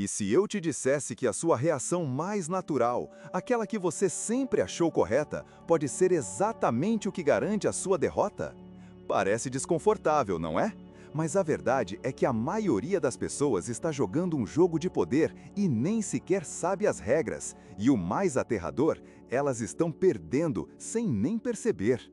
E se eu te dissesse que a sua reação mais natural, aquela que você sempre achou correta, pode ser exatamente o que garante a sua derrota? Parece desconfortável, não é? Mas a verdade é que a maioria das pessoas está jogando um jogo de poder e nem sequer sabe as regras. E o mais aterrador, elas estão perdendo sem nem perceber.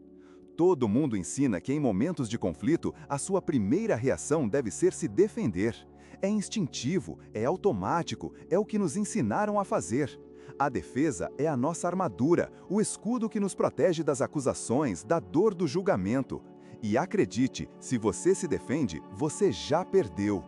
Todo mundo ensina que em momentos de conflito, a sua primeira reação deve ser se defender. É instintivo, é automático, é o que nos ensinaram a fazer. A defesa é a nossa armadura, o escudo que nos protege das acusações, da dor do julgamento. E acredite, se você se defende, você já perdeu.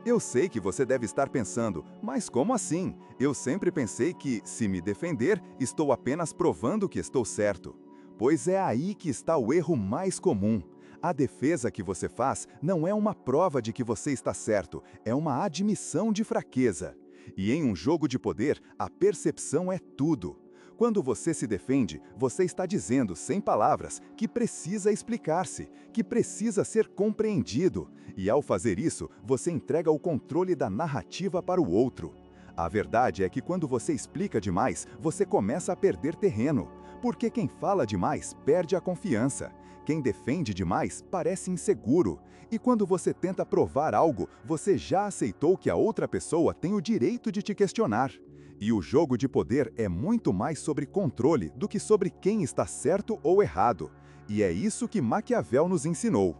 Eu sei que você deve estar pensando, mas como assim? Eu sempre pensei que, se me defender, estou apenas provando que estou certo. Pois é aí que está o erro mais comum. A defesa que você faz não é uma prova de que você está certo, é uma admissão de fraqueza. E em um jogo de poder, a percepção é tudo. Quando você se defende, você está dizendo, sem palavras, que precisa explicar-se, que precisa ser compreendido. E ao fazer isso, você entrega o controle da narrativa para o outro. A verdade é que quando você explica demais, você começa a perder terreno. Porque quem fala demais perde a confiança. Quem defende demais parece inseguro. E quando você tenta provar algo, você já aceitou que a outra pessoa tem o direito de te questionar. E o jogo de poder é muito mais sobre controle do que sobre quem está certo ou errado. E é isso que Maquiavel nos ensinou.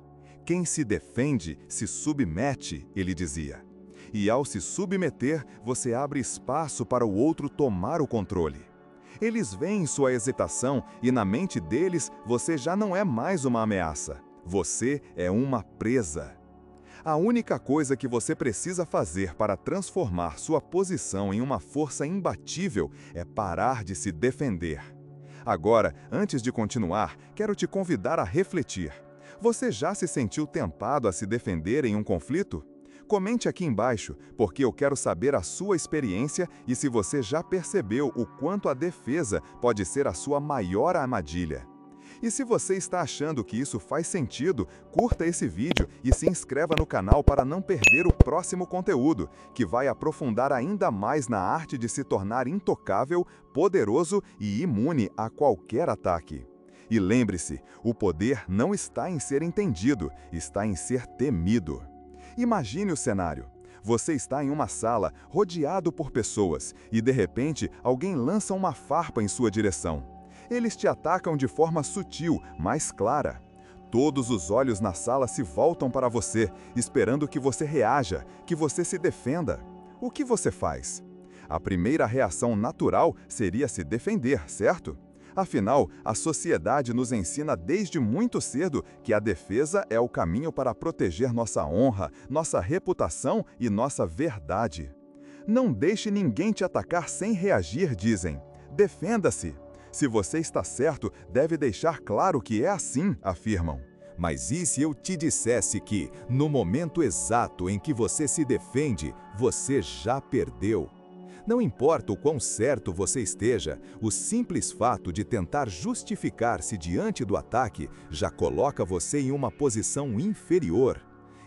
Quem se defende se submete, ele dizia. E ao se submeter, você abre espaço para o outro tomar o controle. Eles veem sua hesitação e na mente deles você já não é mais uma ameaça. Você é uma presa. A única coisa que você precisa fazer para transformar sua posição em uma força imbatível é parar de se defender. Agora, antes de continuar, quero te convidar a refletir. Você já se sentiu tentado a se defender em um conflito? Comente aqui embaixo, porque eu quero saber a sua experiência e se você já percebeu o quanto a defesa pode ser a sua maior armadilha. E se você está achando que isso faz sentido, curta esse vídeo e se inscreva no canal para não perder o próximo conteúdo, que vai aprofundar ainda mais na arte de se tornar intocável, poderoso e imune a qualquer ataque. E lembre-se, o poder não está em ser entendido, está em ser temido. Imagine o cenário. Você está em uma sala, rodeado por pessoas, e de repente alguém lança uma farpa em sua direção. Eles te atacam de forma sutil, mas clara. Todos os olhos na sala se voltam para você, esperando que você reaja, que você se defenda. O que você faz? A primeira reação natural seria se defender, certo? Afinal, a sociedade nos ensina desde muito cedo que a defesa é o caminho para proteger nossa honra, nossa reputação e nossa verdade. Não deixe ninguém te atacar sem reagir, dizem. Defenda-se. Se você está certo, deve deixar claro que é assim, afirmam. Mas e se eu te dissesse que, no momento exato em que você se defende, você já perdeu? Não importa o quão certo você esteja, o simples fato de tentar justificar-se diante do ataque já coloca você em uma posição inferior.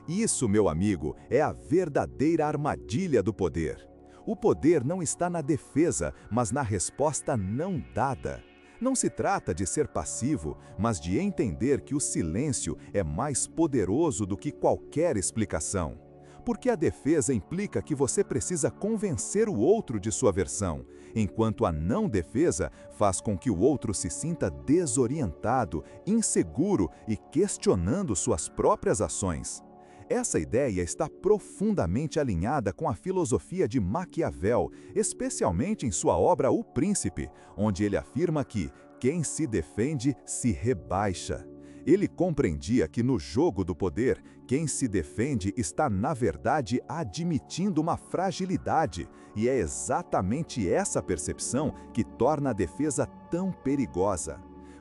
Isso, meu amigo, é a verdadeira armadilha do poder. O poder não está na defesa, mas na resposta não dada. Não se trata de ser passivo, mas de entender que o silêncio é mais poderoso do que qualquer explicação. Porque a defesa implica que você precisa convencer o outro de sua versão, enquanto a não defesa faz com que o outro se sinta desorientado, inseguro e questionando suas próprias ações. Essa ideia está profundamente alinhada com a filosofia de Maquiavel, especialmente em sua obra O Príncipe, onde ele afirma que quem se defende se rebaixa. Ele compreendia que no jogo do poder, quem se defende está, na verdade, admitindo uma fragilidade, e é exatamente essa percepção que torna a defesa tão perigosa.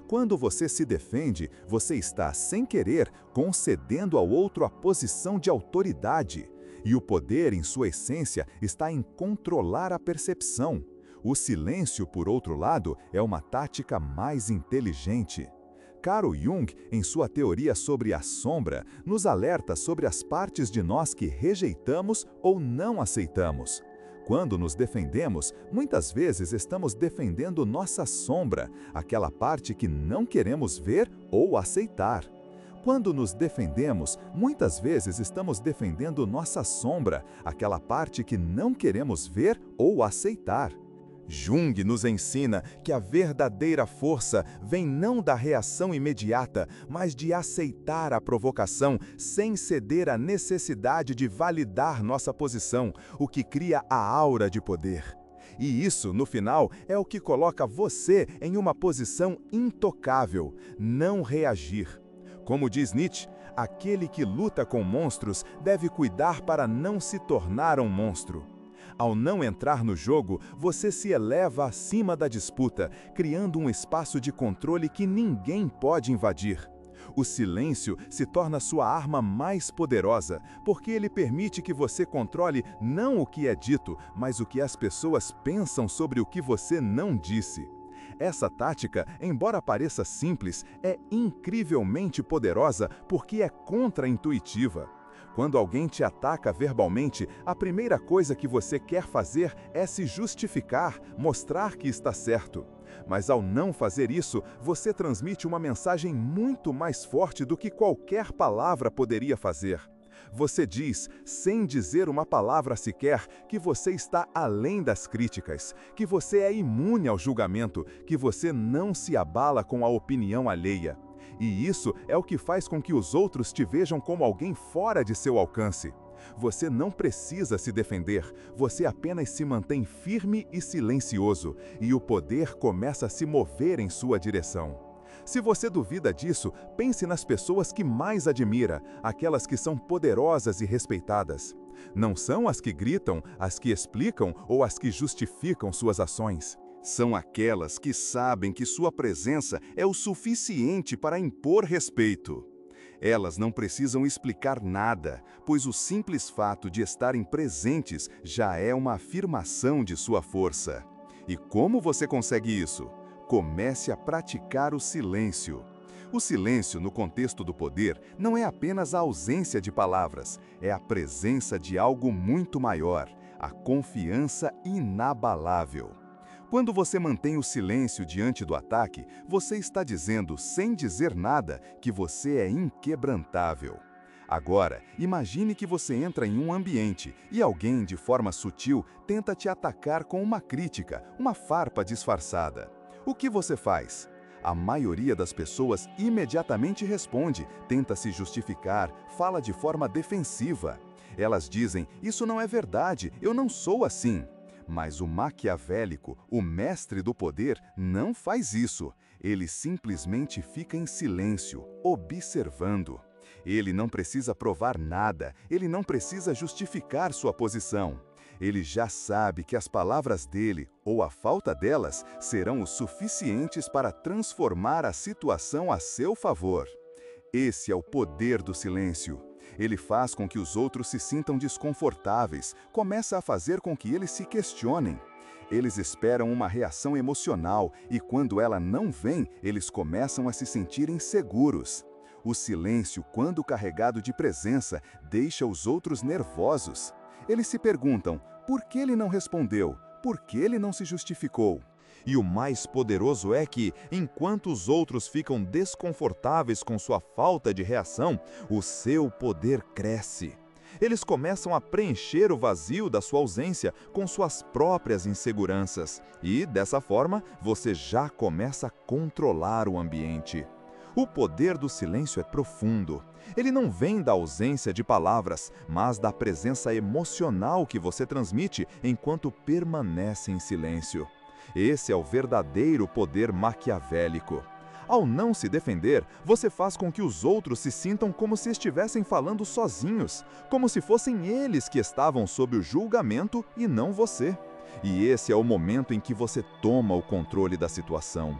Quando você se defende, você está, sem querer, concedendo ao outro a posição de autoridade. E o poder, em sua essência, está em controlar a percepção. O silêncio, por outro lado, é uma tática mais inteligente. Carl Jung, em sua teoria sobre a sombra, nos alerta sobre as partes de nós que rejeitamos ou não aceitamos. Quando nos defendemos, muitas vezes estamos defendendo nossa sombra, aquela parte que não queremos ver ou aceitar. Quando nos defendemos, muitas vezes estamos defendendo nossa sombra, aquela parte que não queremos ver ou aceitar. Jung nos ensina que a verdadeira força vem não da reação imediata, mas de aceitar a provocação sem ceder à necessidade de validar nossa posição, o que cria a aura de poder. E isso, no final, é o que coloca você em uma posição intocável, não reagir. Como diz Nietzsche, aquele que luta com monstros deve cuidar para não se tornar um monstro. Ao não entrar no jogo, você se eleva acima da disputa, criando um espaço de controle que ninguém pode invadir. O silêncio se torna sua arma mais poderosa, porque ele permite que você controle não o que é dito, mas o que as pessoas pensam sobre o que você não disse. Essa tática, embora pareça simples, é incrivelmente poderosa porque é contra-intuitiva. Quando alguém te ataca verbalmente, a primeira coisa que você quer fazer é se justificar, mostrar que está certo. Mas ao não fazer isso, você transmite uma mensagem muito mais forte do que qualquer palavra poderia fazer. Você diz, sem dizer uma palavra sequer, que você está além das críticas, que você é imune ao julgamento, que você não se abala com a opinião alheia. E isso é o que faz com que os outros te vejam como alguém fora de seu alcance. Você não precisa se defender, você apenas se mantém firme e silencioso, e o poder começa a se mover em sua direção. Se você duvida disso, pense nas pessoas que mais admira, aquelas que são poderosas e respeitadas. Não são as que gritam, as que explicam ou as que justificam suas ações. São aquelas que sabem que sua presença é o suficiente para impor respeito. Elas não precisam explicar nada, pois o simples fato de estarem presentes já é uma afirmação de sua força. E como você consegue isso? Comece a praticar o silêncio. O silêncio, no contexto do poder, não é apenas a ausência de palavras, é a presença de algo muito maior, a confiança inabalável. Quando você mantém o silêncio diante do ataque, você está dizendo, sem dizer nada, que você é inquebrantável. Agora, imagine que você entra em um ambiente e alguém, de forma sutil, tenta te atacar com uma crítica, uma farpa disfarçada. O que você faz? A maioria das pessoas imediatamente responde, tenta se justificar, fala de forma defensiva. Elas dizem, isso não é verdade, eu não sou assim. Mas o maquiavélico, o mestre do poder, não faz isso. Ele simplesmente fica em silêncio, observando. Ele não precisa provar nada, ele não precisa justificar sua posição. Ele já sabe que as palavras dele, ou a falta delas, serão o suficientes para transformar a situação a seu favor. Esse é o poder do silêncio. Ele faz com que os outros se sintam desconfortáveis, começa a fazer com que eles se questionem. Eles esperam uma reação emocional e quando ela não vem, eles começam a se sentir inseguros. O silêncio, quando carregado de presença, deixa os outros nervosos. Eles se perguntam, por que ele não respondeu? Por que ele não se justificou? E o mais poderoso é que, enquanto os outros ficam desconfortáveis com sua falta de reação, o seu poder cresce. Eles começam a preencher o vazio da sua ausência com suas próprias inseguranças. E, dessa forma, você já começa a controlar o ambiente. O poder do silêncio é profundo. Ele não vem da ausência de palavras, mas da presença emocional que você transmite enquanto permanece em silêncio. Esse é o verdadeiro poder maquiavélico. Ao não se defender, você faz com que os outros se sintam como se estivessem falando sozinhos, como se fossem eles que estavam sob o julgamento e não você. E esse é o momento em que você toma o controle da situação.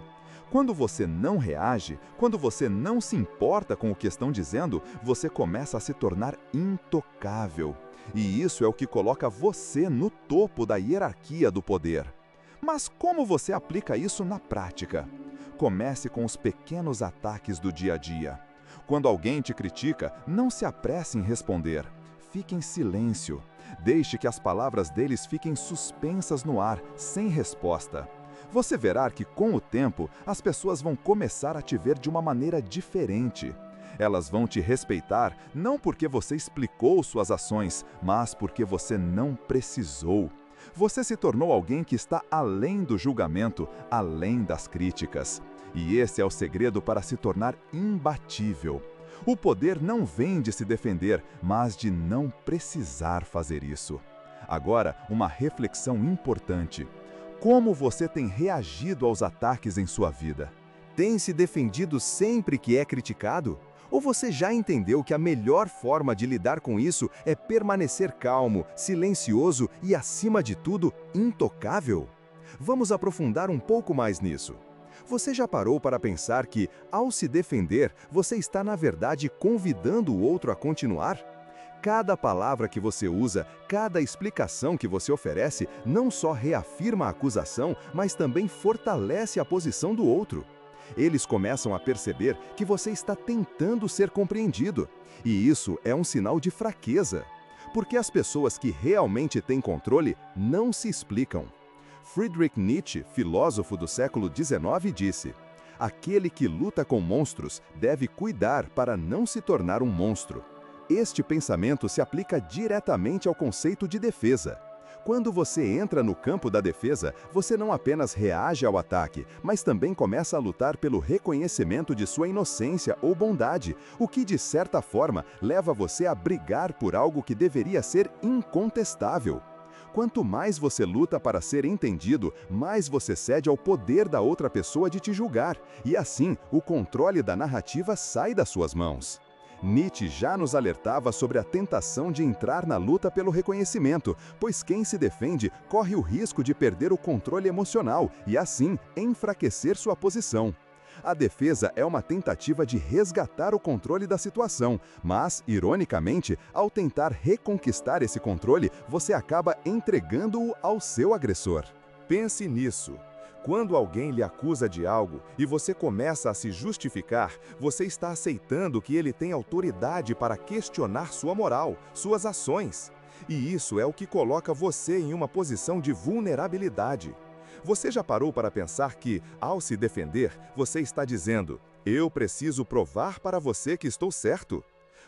Quando você não reage, quando você não se importa com o que estão dizendo, você começa a se tornar intocável. E isso é o que coloca você no topo da hierarquia do poder. Mas como você aplica isso na prática? Comece com os pequenos ataques do dia a dia. Quando alguém te critica, não se apresse em responder. fique em silêncio. Deixe que as palavras deles fiquem suspensas no ar, sem resposta. Você verá que, com o tempo, as pessoas vão começar a te ver de uma maneira diferente. Elas vão te respeitar não porque você explicou suas ações, mas porque você não precisou. Você se tornou alguém que está além do julgamento, além das críticas. E esse é o segredo para se tornar imbatível. O poder não vem de se defender, mas de não precisar fazer isso. Agora, uma reflexão importante. Como você tem reagido aos ataques em sua vida? Tem se defendido sempre que é criticado? Ou você já entendeu que a melhor forma de lidar com isso é permanecer calmo, silencioso e, acima de tudo, intocável? Vamos aprofundar um pouco mais nisso. Você já parou para pensar que, ao se defender, você está, na verdade, convidando o outro a continuar? Cada palavra que você usa, cada explicação que você oferece, não só reafirma a acusação, mas também fortalece a posição do outro. Eles começam a perceber que você está tentando ser compreendido. E isso é um sinal de fraqueza. Porque as pessoas que realmente têm controle não se explicam. Friedrich Nietzsche, filósofo do século XIX, disse: "Aquele que luta com monstros deve cuidar para não se tornar um monstro." Este pensamento se aplica diretamente ao conceito de defesa. Quando você entra no campo da defesa, você não apenas reage ao ataque, mas também começa a lutar pelo reconhecimento de sua inocência ou bondade, o que, de certa forma, leva você a brigar por algo que deveria ser incontestável. Quanto mais você luta para ser entendido, mais você cede ao poder da outra pessoa de te julgar, e assim o controle da narrativa sai das suas mãos. Nietzsche já nos alertava sobre a tentação de entrar na luta pelo reconhecimento, pois quem se defende corre o risco de perder o controle emocional e, assim, enfraquecer sua posição. A defesa é uma tentativa de resgatar o controle da situação, mas, ironicamente, ao tentar reconquistar esse controle, você acaba entregando-o ao seu agressor. Pense nisso. Quando alguém lhe acusa de algo e você começa a se justificar, você está aceitando que ele tem autoridade para questionar sua moral, suas ações. E isso é o que coloca você em uma posição de vulnerabilidade. Você já parou para pensar que, ao se defender, você está dizendo: "Eu preciso provar para você que estou certo"?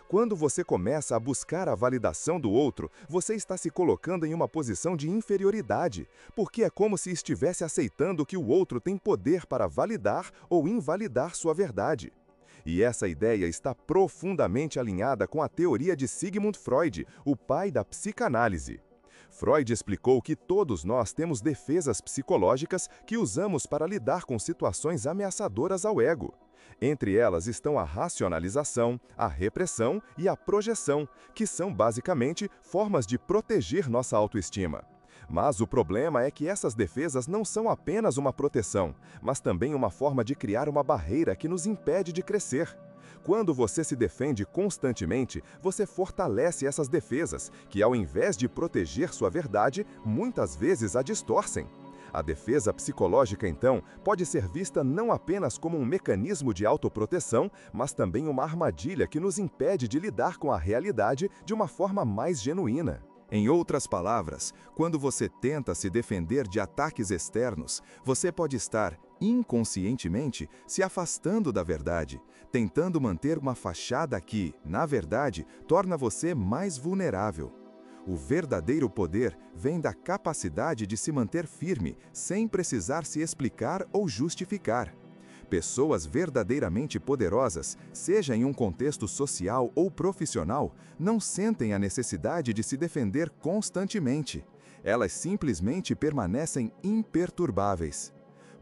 Quando você começa a buscar a validação do outro, você está se colocando em uma posição de inferioridade, porque é como se estivesse aceitando que o outro tem poder para validar ou invalidar sua verdade. E essa ideia está profundamente alinhada com a teoria de Sigmund Freud, o pai da psicanálise. Freud explicou que todos nós temos defesas psicológicas que usamos para lidar com situações ameaçadoras ao ego. Entre elas estão a racionalização, a repressão e a projeção, que são basicamente formas de proteger nossa autoestima. Mas o problema é que essas defesas não são apenas uma proteção, mas também uma forma de criar uma barreira que nos impede de crescer. Quando você se defende constantemente, você fortalece essas defesas, que ao invés de proteger sua verdade, muitas vezes a distorcem. A defesa psicológica, então, pode ser vista não apenas como um mecanismo de autoproteção, mas também uma armadilha que nos impede de lidar com a realidade de uma forma mais genuína. Em outras palavras, quando você tenta se defender de ataques externos, você pode estar, inconscientemente, se afastando da verdade, tentando manter uma fachada que, na verdade, torna você mais vulnerável. O verdadeiro poder vem da capacidade de se manter firme, sem precisar se explicar ou justificar. Pessoas verdadeiramente poderosas, seja em um contexto social ou profissional, não sentem a necessidade de se defender constantemente. Elas simplesmente permanecem imperturbáveis.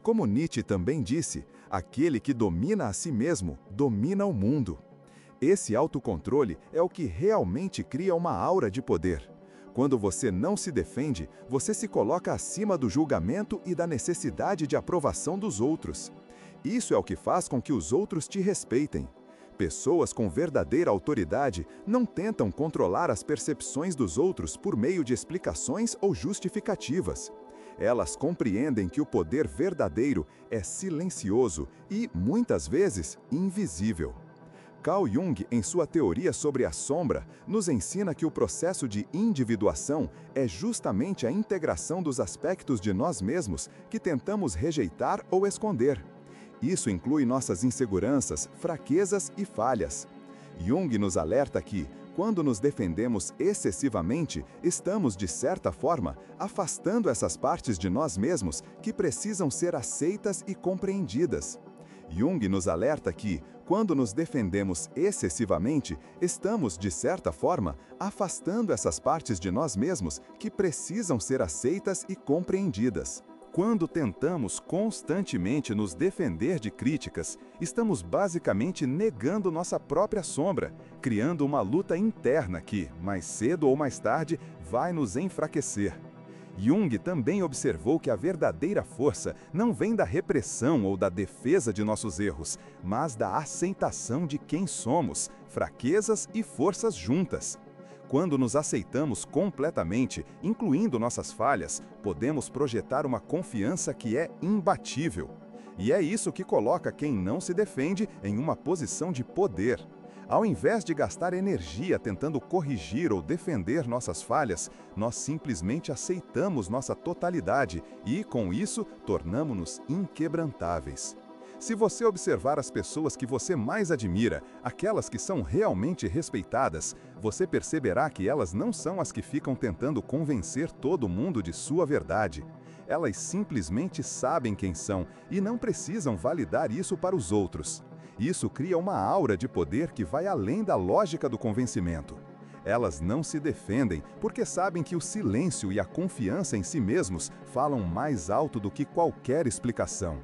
Como Nietzsche também disse, aquele que domina a si mesmo, domina o mundo. Esse autocontrole é o que realmente cria uma aura de poder. Quando você não se defende, você se coloca acima do julgamento e da necessidade de aprovação dos outros. Isso é o que faz com que os outros te respeitem. Pessoas com verdadeira autoridade não tentam controlar as percepções dos outros por meio de explicações ou justificativas. Elas compreendem que o poder verdadeiro é silencioso e, muitas vezes, invisível. Carl Jung, em sua teoria sobre a sombra, nos ensina que o processo de individuação é justamente a integração dos aspectos de nós mesmos que tentamos rejeitar ou esconder. Isso inclui nossas inseguranças, fraquezas e falhas. Jung nos alerta que, quando nos defendemos excessivamente, estamos, de certa forma, afastando essas partes de nós mesmos que precisam ser aceitas e compreendidas. Jung nos alerta que, quando nos defendemos excessivamente, estamos, de certa forma, afastando essas partes de nós mesmos que precisam ser aceitas e compreendidas. Quando tentamos constantemente nos defender de críticas, estamos basicamente negando nossa própria sombra, criando uma luta interna que, mais cedo ou mais tarde, vai nos enfraquecer. Jung também observou que a verdadeira força não vem da repressão ou da defesa de nossos erros, mas da aceitação de quem somos, fraquezas e forças juntas. Quando nos aceitamos completamente, incluindo nossas falhas, podemos projetar uma confiança que é imbatível. E é isso que coloca quem não se defende em uma posição de poder. Ao invés de gastar energia tentando corrigir ou defender nossas falhas, nós simplesmente aceitamos nossa totalidade e, com isso, tornamo-nos inquebrantáveis. Se você observar as pessoas que você mais admira, aquelas que são realmente respeitadas, você perceberá que elas não são as que ficam tentando convencer todo mundo de sua verdade. Elas simplesmente sabem quem são e não precisam validar isso para os outros. Isso cria uma aura de poder que vai além da lógica do convencimento. Elas não se defendem porque sabem que o silêncio e a confiança em si mesmos falam mais alto do que qualquer explicação.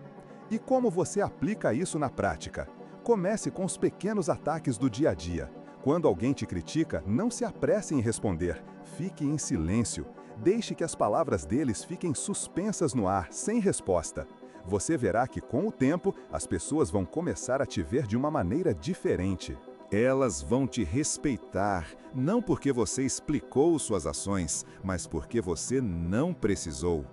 E como você aplica isso na prática? Comece com os pequenos ataques do dia a dia. Quando alguém te critica, não se apresse em responder. Fique em silêncio. Deixe que as palavras deles fiquem suspensas no ar, sem resposta. Você verá que, com o tempo, as pessoas vão começar a te ver de uma maneira diferente. Elas vão te respeitar, não porque você explicou suas ações, mas porque você não precisou.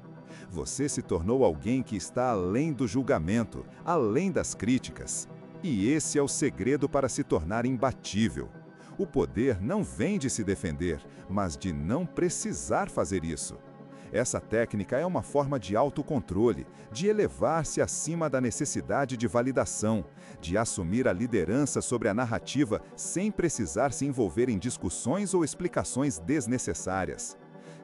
Você se tornou alguém que está além do julgamento, além das críticas. E esse é o segredo para se tornar imbatível. O poder não vem de se defender, mas de não precisar fazer isso. Essa técnica é uma forma de autocontrole, de elevar-se acima da necessidade de validação, de assumir a liderança sobre a narrativa sem precisar se envolver em discussões ou explicações desnecessárias.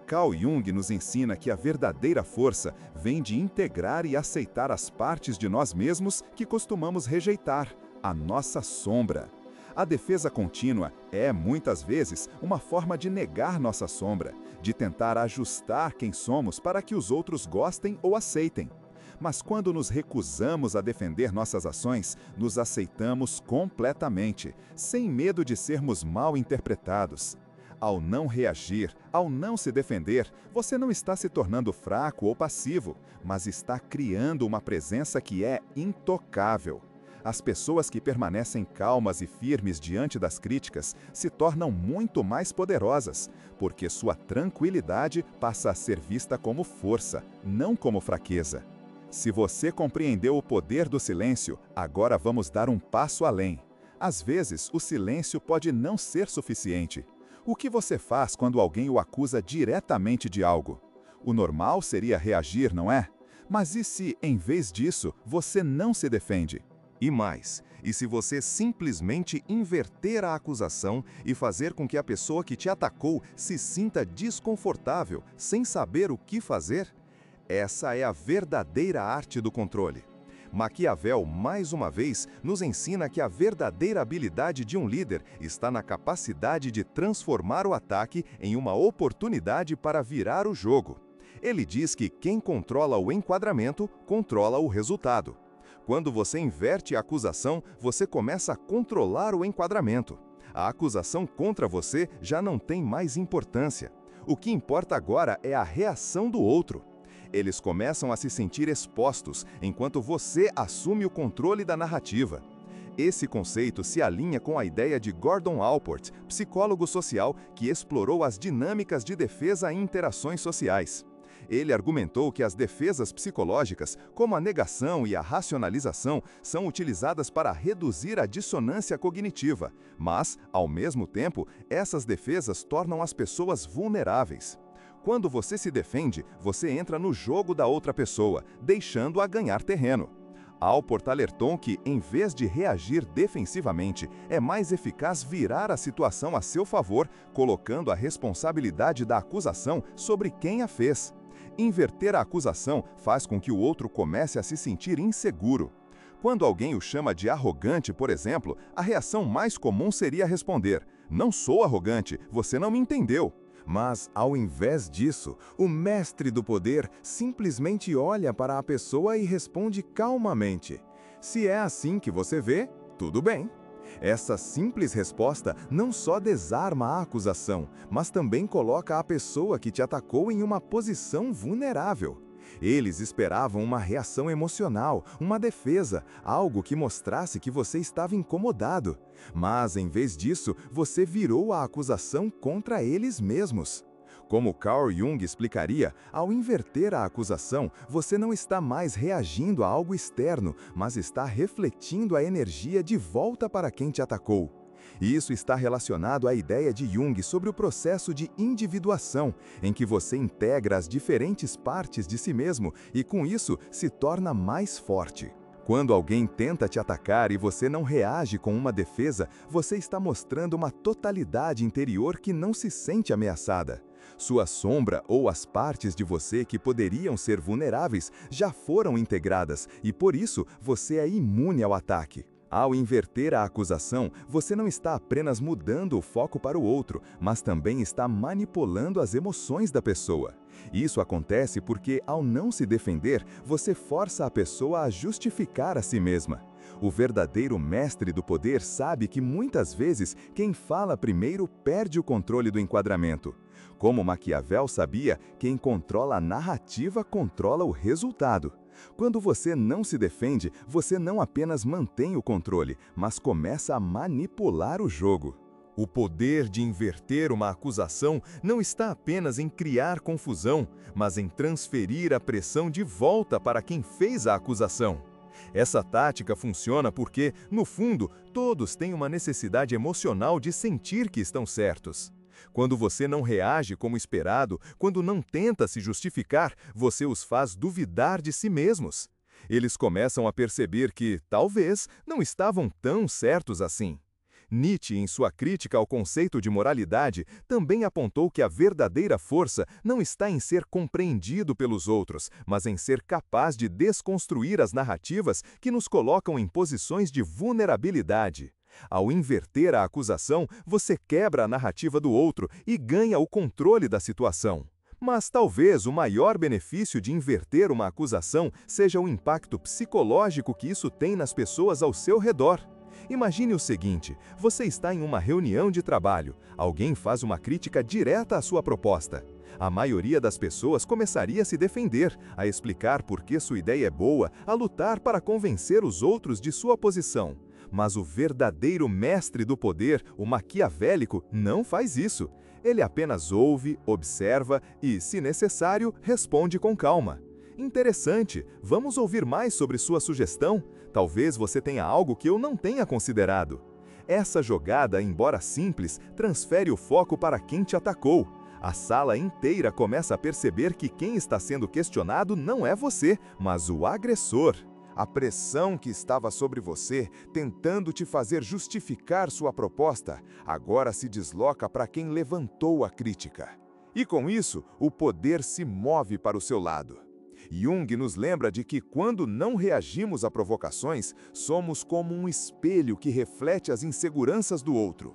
Carl Jung nos ensina que a verdadeira força vem de integrar e aceitar as partes de nós mesmos que costumamos rejeitar, a nossa sombra. A defesa contínua é, muitas vezes, uma forma de negar nossa sombra, de tentar ajustar quem somos para que os outros gostem ou aceitem. Mas quando nos recusamos a defender nossas ações, nos aceitamos completamente, sem medo de sermos mal interpretados. Ao não reagir, ao não se defender, você não está se tornando fraco ou passivo, mas está criando uma presença que é intocável. As pessoas que permanecem calmas e firmes diante das críticas se tornam muito mais poderosas, porque sua tranquilidade passa a ser vista como força, não como fraqueza. Se você compreendeu o poder do silêncio, agora vamos dar um passo além. Às vezes, o silêncio pode não ser suficiente. O que você faz quando alguém o acusa diretamente de algo? O normal seria reagir, não é? Mas e se, em vez disso, você não se defende? E mais, e se você simplesmente inverter a acusação e fazer com que a pessoa que te atacou se sinta desconfortável, sem saber o que fazer? Essa é a verdadeira arte do controle. Maquiavel, mais uma vez, nos ensina que a verdadeira habilidade de um líder está na capacidade de transformar o ataque em uma oportunidade para virar o jogo. Ele diz que quem controla o enquadramento, controla o resultado. Quando você inverte a acusação, você começa a controlar o enquadramento. A acusação contra você já não tem mais importância. O que importa agora é a reação do outro. Eles começam a se sentir expostos, enquanto você assume o controle da narrativa. Esse conceito se alinha com a ideia de Gordon Allport, psicólogo social que explorou as dinâmicas de defesa e interações sociais. Ele argumentou que as defesas psicológicas, como a negação e a racionalização, são utilizadas para reduzir a dissonância cognitiva, mas, ao mesmo tempo, essas defesas tornam as pessoas vulneráveis. Quando você se defende, você entra no jogo da outra pessoa, deixando-a ganhar terreno. Alport alertou que, em vez de reagir defensivamente, é mais eficaz virar a situação a seu favor, colocando a responsabilidade da acusação sobre quem a fez. Inverter a acusação faz com que o outro comece a se sentir inseguro. Quando alguém o chama de arrogante, por exemplo, a reação mais comum seria responder: "Não sou arrogante, você não me entendeu." Mas, ao invés disso, o mestre do poder simplesmente olha para a pessoa e responde calmamente: "Se é assim que você vê, tudo bem." Essa simples resposta não só desarma a acusação, mas também coloca a pessoa que te atacou em uma posição vulnerável. Eles esperavam uma reação emocional, uma defesa, algo que mostrasse que você estava incomodado. Mas, em vez disso, você virou a acusação contra eles mesmos. Como Carl Jung explicaria, ao inverter a acusação, você não está mais reagindo a algo externo, mas está refletindo a energia de volta para quem te atacou. E isso está relacionado à ideia de Jung sobre o processo de individuação, em que você integra as diferentes partes de si mesmo e, com isso, se torna mais forte. Quando alguém tenta te atacar e você não reage com uma defesa, você está mostrando uma totalidade interior que não se sente ameaçada. Sua sombra ou as partes de você que poderiam ser vulneráveis já foram integradas e, por isso, você é imune ao ataque. Ao inverter a acusação, você não está apenas mudando o foco para o outro, mas também está manipulando as emoções da pessoa. Isso acontece porque, ao não se defender, você força a pessoa a justificar a si mesma. O verdadeiro mestre do poder sabe que muitas vezes quem fala primeiro perde o controle do enquadramento. Como Maquiavel sabia, quem controla a narrativa controla o resultado. Quando você não se defende, você não apenas mantém o controle, mas começa a manipular o jogo. O poder de inverter uma acusação não está apenas em criar confusão, mas em transferir a pressão de volta para quem fez a acusação. Essa tática funciona porque, no fundo, todos têm uma necessidade emocional de sentir que estão certos. Quando você não reage como esperado, quando não tenta se justificar, você os faz duvidar de si mesmos. Eles começam a perceber que, talvez, não estavam tão certos assim. Nietzsche, em sua crítica ao conceito de moralidade, também apontou que a verdadeira força não está em ser compreendido pelos outros, mas em ser capaz de desconstruir as narrativas que nos colocam em posições de vulnerabilidade. Ao inverter a acusação, você quebra a narrativa do outro e ganha o controle da situação. Mas talvez o maior benefício de inverter uma acusação seja o impacto psicológico que isso tem nas pessoas ao seu redor. Imagine o seguinte: você está em uma reunião de trabalho, alguém faz uma crítica direta à sua proposta. A maioria das pessoas começaria a se defender, a explicar por que sua ideia é boa, a lutar para convencer os outros de sua posição. Mas o verdadeiro mestre do poder, o maquiavélico, não faz isso. Ele apenas ouve, observa e, se necessário, responde com calma. Interessante, vamos ouvir mais sobre sua sugestão? Talvez você tenha algo que eu não tenha considerado. Essa jogada, embora simples, transfere o foco para quem te atacou. A sala inteira começa a perceber que quem está sendo questionado não é você, mas o agressor. A pressão que estava sobre você, tentando te fazer justificar sua proposta, agora se desloca para quem levantou a crítica. E com isso, o poder se move para o seu lado. Jung nos lembra de que quando não reagimos a provocações, somos como um espelho que reflete as inseguranças do outro.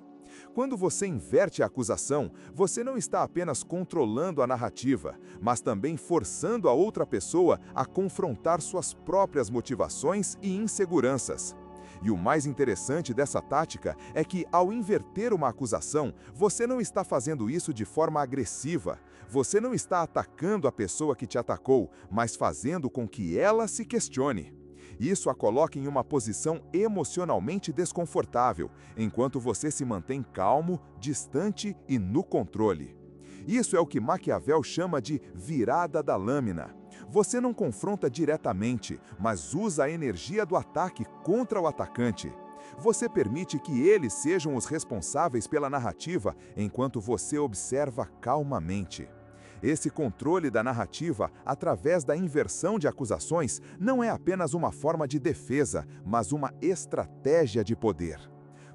Quando você inverte a acusação, você não está apenas controlando a narrativa, mas também forçando a outra pessoa a confrontar suas próprias motivações e inseguranças. E o mais interessante dessa tática é que, ao inverter uma acusação, você não está fazendo isso de forma agressiva. Você não está atacando a pessoa que te atacou, mas fazendo com que ela se questione. Isso a coloca em uma posição emocionalmente desconfortável, enquanto você se mantém calmo, distante e no controle. Isso é o que Maquiavel chama de virada da lâmina. Você não confronta diretamente, mas usa a energia do ataque contra o atacante. Você permite que eles sejam os responsáveis pela narrativa, enquanto você observa calmamente. Esse controle da narrativa, através da inversão de acusações, não é apenas uma forma de defesa, mas uma estratégia de poder.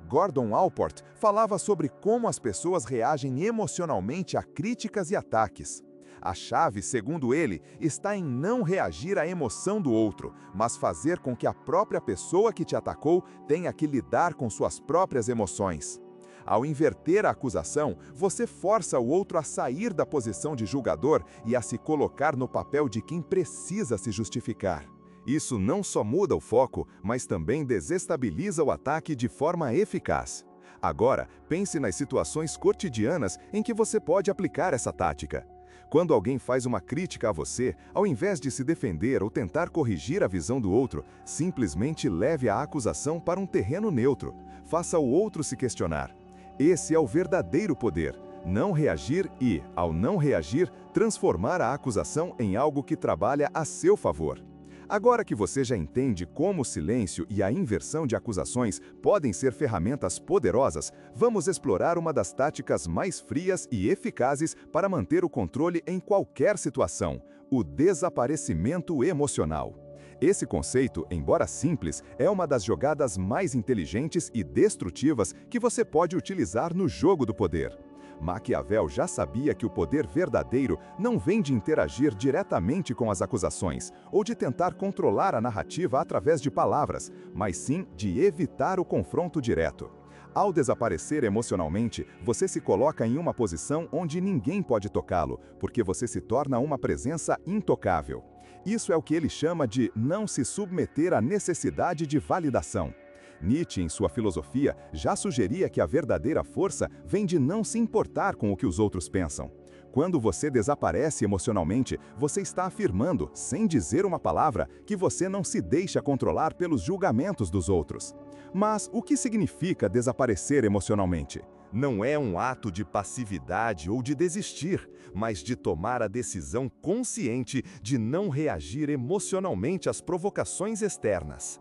Gordon Allport falava sobre como as pessoas reagem emocionalmente a críticas e ataques. A chave, segundo ele, está em não reagir à emoção do outro, mas fazer com que a própria pessoa que te atacou tenha que lidar com suas próprias emoções. Ao inverter a acusação, você força o outro a sair da posição de julgador e a se colocar no papel de quem precisa se justificar. Isso não só muda o foco, mas também desestabiliza o ataque de forma eficaz. Agora, pense nas situações cotidianas em que você pode aplicar essa tática. Quando alguém faz uma crítica a você, ao invés de se defender ou tentar corrigir a visão do outro, simplesmente leve a acusação para um terreno neutro. Faça o outro se questionar. Esse é o verdadeiro poder. Não reagir e, ao não reagir, transformar a acusação em algo que trabalha a seu favor. Agora que você já entende como o silêncio e a inversão de acusações podem ser ferramentas poderosas, vamos explorar uma das táticas mais frias e eficazes para manter o controle em qualquer situação: o desaparecimento emocional. Esse conceito, embora simples, é uma das jogadas mais inteligentes e destrutivas que você pode utilizar no jogo do poder. Maquiavel já sabia que o poder verdadeiro não vem de interagir diretamente com as acusações, ou de tentar controlar a narrativa através de palavras, mas sim de evitar o confronto direto. Ao desaparecer emocionalmente, você se coloca em uma posição onde ninguém pode tocá-lo, porque você se torna uma presença intocável. Isso é o que ele chama de não se submeter à necessidade de validação. Nietzsche, em sua filosofia, já sugeria que a verdadeira força vem de não se importar com o que os outros pensam. Quando você desaparece emocionalmente, você está afirmando, sem dizer uma palavra, que você não se deixa controlar pelos julgamentos dos outros. Mas o que significa desaparecer emocionalmente? Não é um ato de passividade ou de desistir, mas de tomar a decisão consciente de não reagir emocionalmente às provocações externas.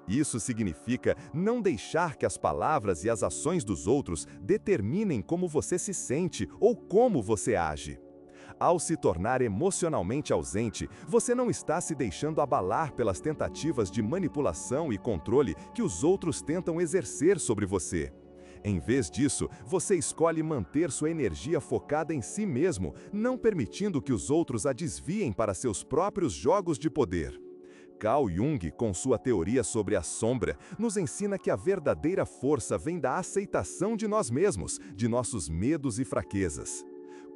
Isso significa não deixar que as palavras e as ações dos outros determinem como você se sente ou como você age. Ao se tornar emocionalmente ausente, você não está se deixando abalar pelas tentativas de manipulação e controle que os outros tentam exercer sobre você. Em vez disso, você escolhe manter sua energia focada em si mesmo, não permitindo que os outros a desviem para seus próprios jogos de poder. Carl Jung, com sua teoria sobre a sombra, nos ensina que a verdadeira força vem da aceitação de nós mesmos, de nossos medos e fraquezas.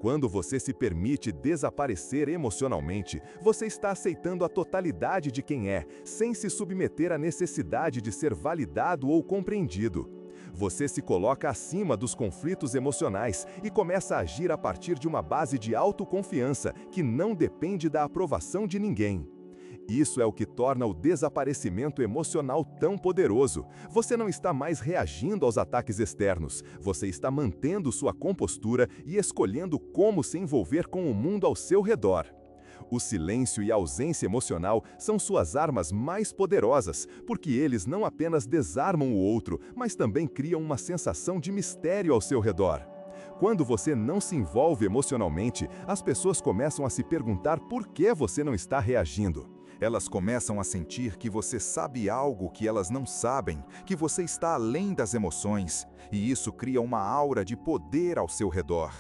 Quando você se permite desaparecer emocionalmente, você está aceitando a totalidade de quem é, sem se submeter à necessidade de ser validado ou compreendido. Você se coloca acima dos conflitos emocionais e começa a agir a partir de uma base de autoconfiança que não depende da aprovação de ninguém. Isso é o que torna o desaparecimento emocional tão poderoso. Você não está mais reagindo aos ataques externos, você está mantendo sua compostura e escolhendo como se envolver com o mundo ao seu redor. O silêncio e a ausência emocional são suas armas mais poderosas, porque eles não apenas desarmam o outro, mas também criam uma sensação de mistério ao seu redor. Quando você não se envolve emocionalmente, as pessoas começam a se perguntar por que você não está reagindo. Elas começam a sentir que você sabe algo que elas não sabem, que você está além das emoções, e isso cria uma aura de poder ao seu redor.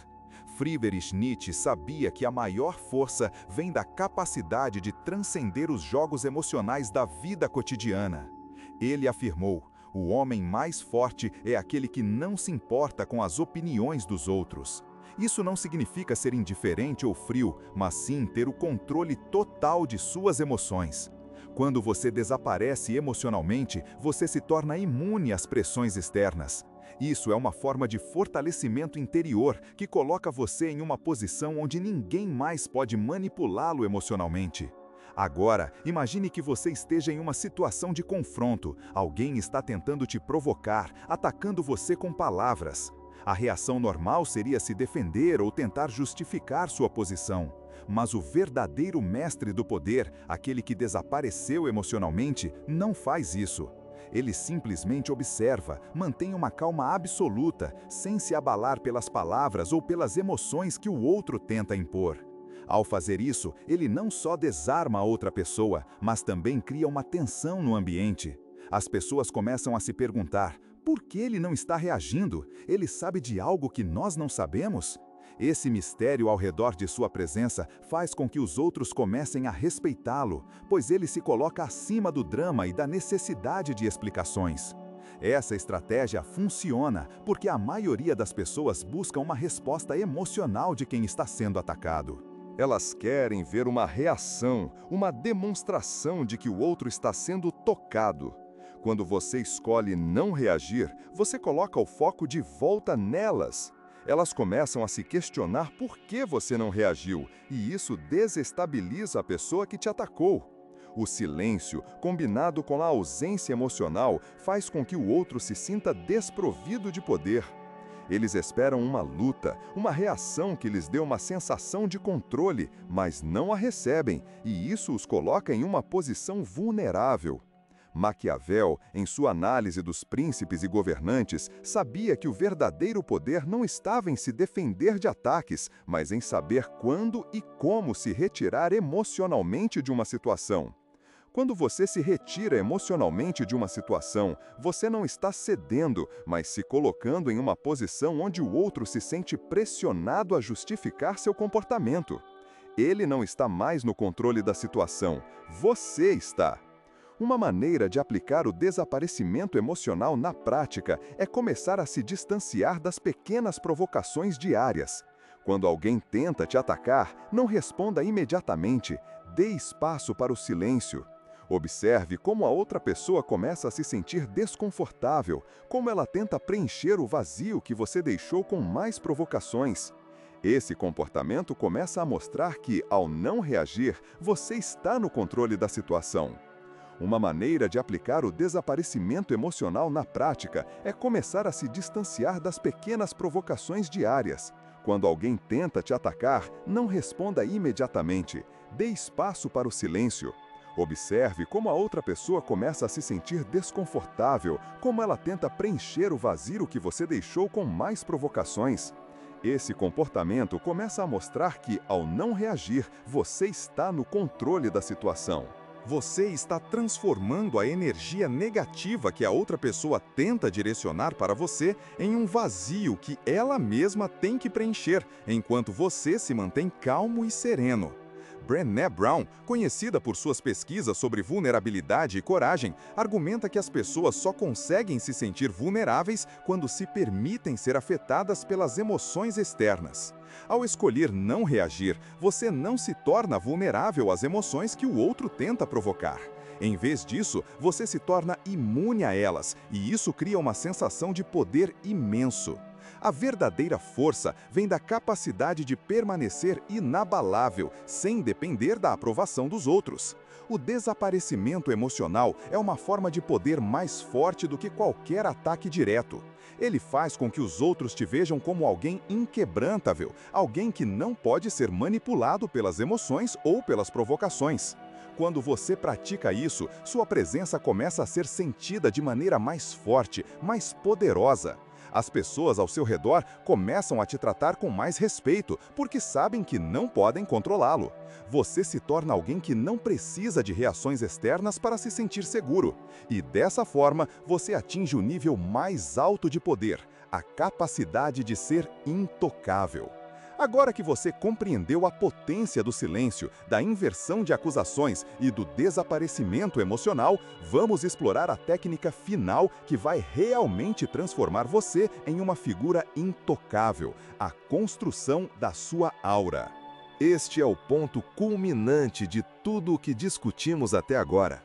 Friedrich Nietzsche sabia que a maior força vem da capacidade de transcender os jogos emocionais da vida cotidiana. Ele afirmou: o homem mais forte é aquele que não se importa com as opiniões dos outros. Isso não significa ser indiferente ou frio, mas sim ter o controle total de suas emoções. Quando você desaparece emocionalmente, você se torna imune às pressões externas. Isso é uma forma de fortalecimento interior que coloca você em uma posição onde ninguém mais pode manipulá-lo emocionalmente. Agora, imagine que você esteja em uma situação de confronto. Alguém está tentando te provocar, atacando você com palavras. A reação normal seria se defender ou tentar justificar sua posição. Mas o verdadeiro mestre do poder, aquele que desapareceu emocionalmente, não faz isso. Ele simplesmente observa, mantém uma calma absoluta, sem se abalar pelas palavras ou pelas emoções que o outro tenta impor. Ao fazer isso, ele não só desarma a outra pessoa, mas também cria uma tensão no ambiente. As pessoas começam a se perguntar: por que ele não está reagindo? Ele sabe de algo que nós não sabemos? Esse mistério ao redor de sua presença faz com que os outros comecem a respeitá-lo, pois ele se coloca acima do drama e da necessidade de explicações. Essa estratégia funciona porque a maioria das pessoas busca uma resposta emocional de quem está sendo atacado. Elas querem ver uma reação, uma demonstração de que o outro está sendo tocado. Quando você escolhe não reagir, você coloca o foco de volta nelas. Elas começam a se questionar por que você não reagiu, e isso desestabiliza a pessoa que te atacou. O silêncio, combinado com a ausência emocional, faz com que o outro se sinta desprovido de poder. Eles esperam uma luta, uma reação que lhes dê uma sensação de controle, mas não a recebem, e isso os coloca em uma posição vulnerável. Maquiavel, em sua análise dos príncipes e governantes, sabia que o verdadeiro poder não estava em se defender de ataques, mas em saber quando e como se retirar emocionalmente de uma situação. Quando você se retira emocionalmente de uma situação, você não está cedendo, mas se colocando em uma posição onde o outro se sente pressionado a justificar seu comportamento. Ele não está mais no controle da situação, você está. Uma maneira de aplicar o desaparecimento emocional na prática é começar a se distanciar das pequenas provocações diárias. Quando alguém tenta te atacar, não responda imediatamente, dê espaço para o silêncio. Observe como a outra pessoa começa a se sentir desconfortável, como ela tenta preencher o vazio que você deixou com mais provocações. Esse comportamento começa a mostrar que, ao não reagir, você está no controle da situação. Uma maneira de aplicar o desaparecimento emocional na prática é começar a se distanciar das pequenas provocações diárias. Quando alguém tenta te atacar, não responda imediatamente. Dê espaço para o silêncio. Observe como a outra pessoa começa a se sentir desconfortável, como ela tenta preencher o vazio que você deixou com mais provocações. Esse comportamento começa a mostrar que, ao não reagir, você está no controle da situação. Você está transformando a energia negativa que a outra pessoa tenta direcionar para você em um vazio que ela mesma tem que preencher, enquanto você se mantém calmo e sereno. Brené Brown, conhecida por suas pesquisas sobre vulnerabilidade e coragem, argumenta que as pessoas só conseguem se sentir vulneráveis quando se permitem ser afetadas pelas emoções externas. Ao escolher não reagir, você não se torna vulnerável às emoções que o outro tenta provocar. Em vez disso, você se torna imune a elas, e isso cria uma sensação de poder imenso. A verdadeira força vem da capacidade de permanecer inabalável, sem depender da aprovação dos outros. O desaparecimento emocional é uma forma de poder mais forte do que qualquer ataque direto. Ele faz com que os outros te vejam como alguém inquebrantável, alguém que não pode ser manipulado pelas emoções ou pelas provocações. Quando você pratica isso, sua presença começa a ser sentida de maneira mais forte, mais poderosa. As pessoas ao seu redor começam a te tratar com mais respeito, porque sabem que não podem controlá-lo. Você se torna alguém que não precisa de reações externas para se sentir seguro. E dessa forma, você atinge o nível mais alto de poder, a capacidade de ser intocável. Agora que você compreendeu a potência do silêncio, da inversão de acusações e do desaparecimento emocional, vamos explorar a técnica final que vai realmente transformar você em uma figura intocável, a construção da sua aura. Este é o ponto culminante de tudo o que discutimos até agora.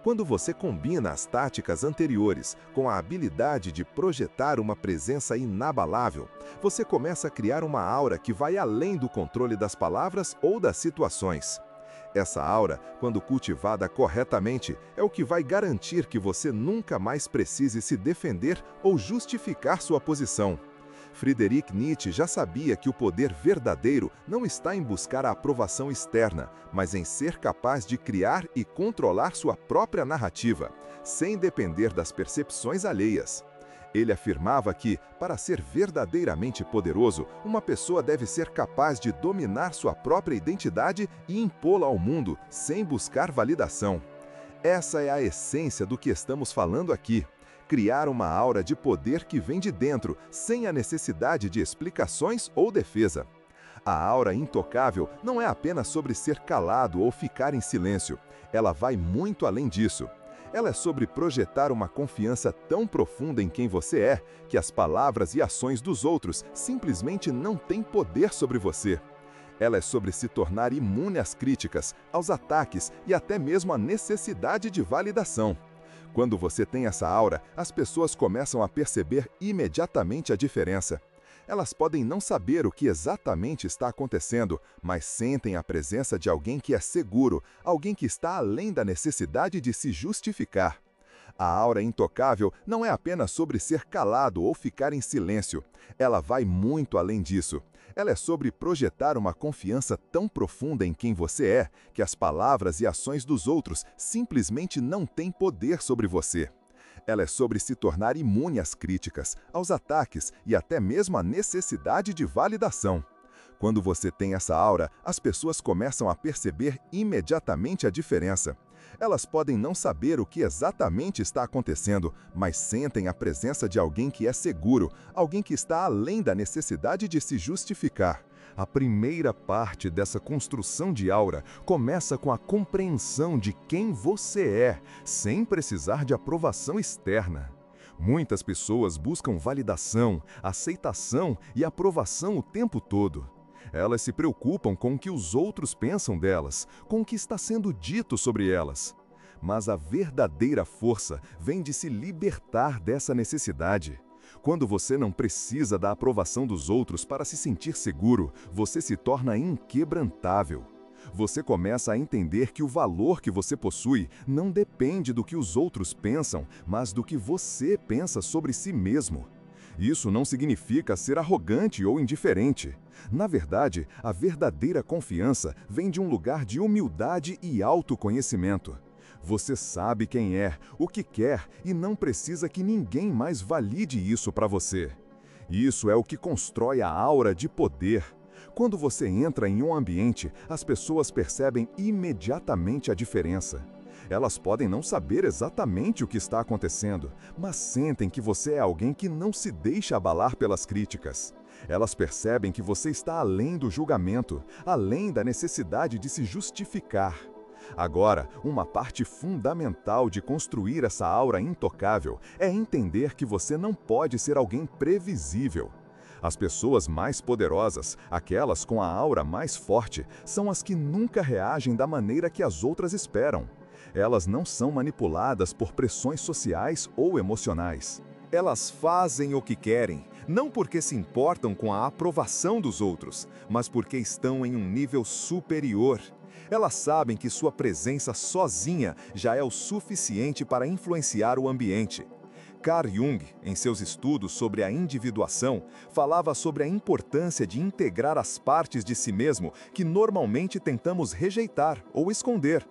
Quando você combina as táticas anteriores com a habilidade de projetar uma presença inabalável, você começa a criar uma aura que vai além do controle das palavras ou das situações. Essa aura, quando cultivada corretamente, é o que vai garantir que você nunca mais precise se defender ou justificar sua posição. Friedrich Nietzsche já sabia que o poder verdadeiro não está em buscar a aprovação externa, mas em ser capaz de criar e controlar sua própria narrativa, sem depender das percepções alheias. Ele afirmava que, para ser verdadeiramente poderoso, uma pessoa deve ser capaz de dominar sua própria identidade e impô-la ao mundo, sem buscar validação. Essa é a essência do que estamos falando aqui. Criar uma aura de poder que vem de dentro, sem a necessidade de explicações ou defesa. A aura intocável não é apenas sobre ser calado ou ficar em silêncio. Ela vai muito além disso. Ela é sobre projetar uma confiança tão profunda em quem você é, que as palavras e ações dos outros simplesmente não têm poder sobre você. Ela é sobre se tornar imune às críticas, aos ataques e até mesmo à necessidade de validação. Quando você tem essa aura, as pessoas começam a perceber imediatamente a diferença. Elas podem não saber o que exatamente está acontecendo, mas sentem a presença de alguém que é seguro, alguém que está além da necessidade de se justificar. A aura intocável não é apenas sobre ser calado ou ficar em silêncio. Ela vai muito além disso. Ela é sobre projetar uma confiança tão profunda em quem você é, que as palavras e ações dos outros simplesmente não têm poder sobre você. Ela é sobre se tornar imune às críticas, aos ataques e até mesmo à necessidade de validação. Quando você tem essa aura, as pessoas começam a perceber imediatamente a diferença. Elas podem não saber o que exatamente está acontecendo, mas sentem a presença de alguém que é seguro, alguém que está além da necessidade de se justificar. A primeira parte dessa construção de aura começa com a compreensão de quem você é, sem precisar de aprovação externa. Muitas pessoas buscam validação, aceitação e aprovação o tempo todo. Elas se preocupam com o que os outros pensam delas, com o que está sendo dito sobre elas. Mas a verdadeira força vem de se libertar dessa necessidade. Quando você não precisa da aprovação dos outros para se sentir seguro, você se torna inquebrantável. Você começa a entender que o valor que você possui não depende do que os outros pensam, mas do que você pensa sobre si mesmo. Isso não significa ser arrogante ou indiferente. Na verdade, a verdadeira confiança vem de um lugar de humildade e autoconhecimento. Você sabe quem é, o que quer e não precisa que ninguém mais valide isso para você. Isso é o que constrói a aura de poder. Quando você entra em um ambiente, as pessoas percebem imediatamente a diferença. Elas podem não saber exatamente o que está acontecendo, mas sentem que você é alguém que não se deixa abalar pelas críticas. Elas percebem que você está além do julgamento, além da necessidade de se justificar. Agora, uma parte fundamental de construir essa aura intocável é entender que você não pode ser alguém previsível. As pessoas mais poderosas, aquelas com a aura mais forte, são as que nunca reagem da maneira que as outras esperam. Elas não são manipuladas por pressões sociais ou emocionais. Elas fazem o que querem, não porque se importam com a aprovação dos outros, mas porque estão em um nível superior. Elas sabem que sua presença sozinha já é o suficiente para influenciar o ambiente. Carl Jung, em seus estudos sobre a individuação, falava sobre a importância de integrar as partes de si mesmo que normalmente tentamos rejeitar ou esconder.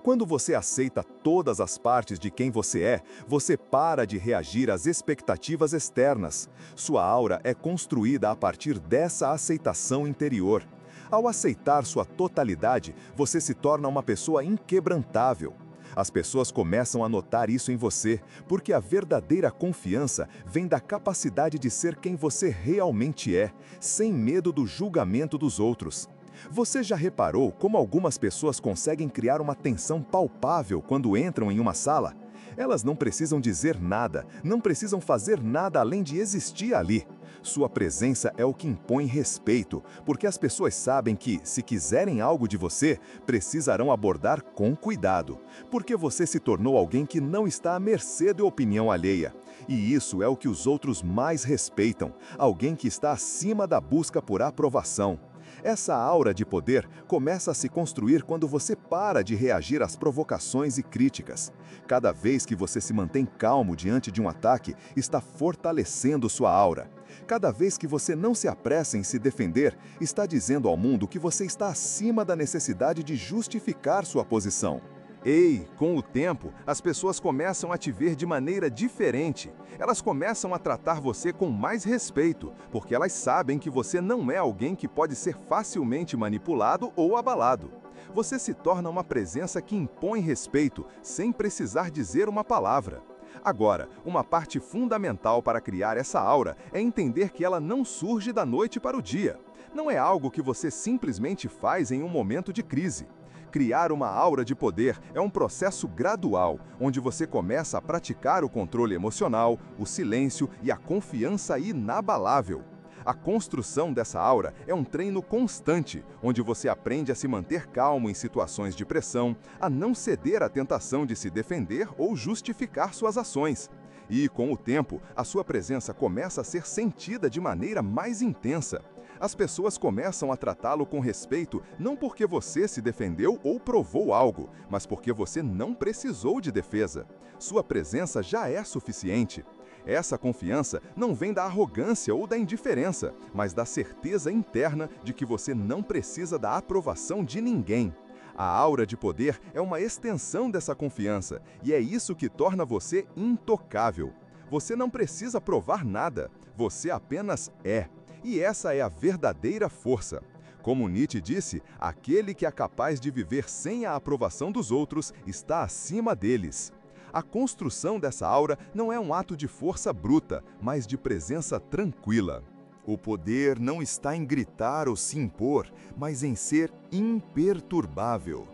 Quando você aceita todas as partes de quem você é, você para de reagir às expectativas externas. Sua aura é construída a partir dessa aceitação interior. Ao aceitar sua totalidade, você se torna uma pessoa inquebrantável. As pessoas começam a notar isso em você, porque a verdadeira confiança vem da capacidade de ser quem você realmente é, sem medo do julgamento dos outros. Você já reparou como algumas pessoas conseguem criar uma tensão palpável quando entram em uma sala? Elas não precisam dizer nada, não precisam fazer nada além de existir ali. Sua presença é o que impõe respeito, porque as pessoas sabem que, se quiserem algo de você, precisarão abordar com cuidado, porque você se tornou alguém que não está à mercê da opinião alheia. E isso é o que os outros mais respeitam, alguém que está acima da busca por aprovação. Essa aura de poder começa a se construir quando você para de reagir às provocações e críticas. Cada vez que você se mantém calmo diante de um ataque, está fortalecendo sua aura. Cada vez que você não se apressa em se defender, está dizendo ao mundo que você está acima da necessidade de justificar sua posição. Ei, com o tempo, as pessoas começam a te ver de maneira diferente. Elas começam a tratar você com mais respeito, porque elas sabem que você não é alguém que pode ser facilmente manipulado ou abalado. Você se torna uma presença que impõe respeito, sem precisar dizer uma palavra. Agora, uma parte fundamental para criar essa aura é entender que ela não surge da noite para o dia. Não é algo que você simplesmente faz em um momento de crise. Criar uma aura de poder é um processo gradual, onde você começa a praticar o controle emocional, o silêncio e a confiança inabalável. A construção dessa aura é um treino constante, onde você aprende a se manter calmo em situações de pressão, a não ceder à tentação de se defender ou justificar suas ações. E, com o tempo, a sua presença começa a ser sentida de maneira mais intensa. As pessoas começam a tratá-lo com respeito não porque você se defendeu ou provou algo, mas porque você não precisou de defesa. Sua presença já é suficiente. Essa confiança não vem da arrogância ou da indiferença, mas da certeza interna de que você não precisa da aprovação de ninguém. A aura de poder é uma extensão dessa confiança, e é isso que torna você intocável. Você não precisa provar nada, você apenas é. E essa é a verdadeira força. Como Nietzsche disse, aquele que é capaz de viver sem a aprovação dos outros está acima deles. A construção dessa aura não é um ato de força bruta, mas de presença tranquila. O poder não está em gritar ou se impor, mas em ser imperturbável.